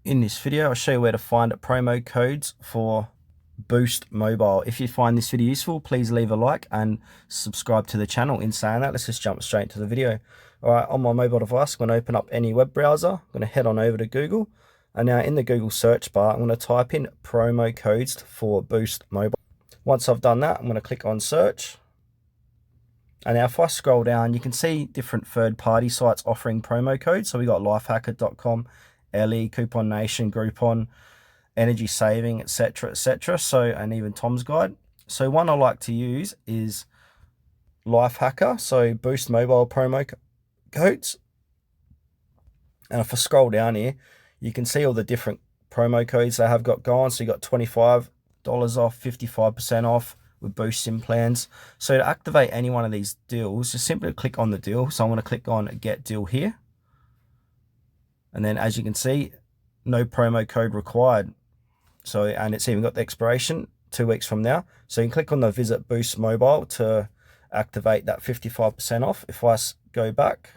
In this video, I'll show you where to find promo codes for Boost Mobile. If you find this video useful, please leave a like and subscribe to the channel. In saying that, let's just jump straight to the video. All right, on my mobile device, I'm going to open up any web browser. I'm going to head on over to Google. And now in the Google search bar, I'm going to type in promo codes for Boost Mobile. Once I've done that, I'm going to click on search. And now if I scroll down, you can see different third-party sites offering promo codes. So we got lifehacker.com, LE, Coupon Nation, Groupon, Energy Saving, etc., etc. So, and even Tom's Guide. So one I like to use is Lifehacker. So Boost Mobile promo codes. And if I scroll down here, you can see all the different promo codes they have got going. So you got $25 off, 55% off with Boost SIM plans. So to activate any one of these deals, just simply click on the deal. So I'm going to click on Get Deal here. And then as you can see, no promo code required. So, and it's even got the expiration 2 weeks from now. So you can click on the Visit Boost Mobile to activate that 55% off. If I go back,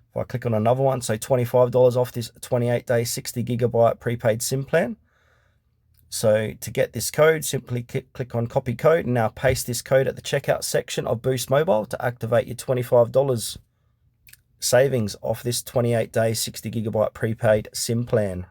if I click on another one, so $25 off this 28-day 60 GB prepaid SIM plan. So to get this code, simply click on copy code and now paste this code at the checkout section of Boost Mobile to activate your $25 savings off this 28-day 60 GB prepaid SIM plan.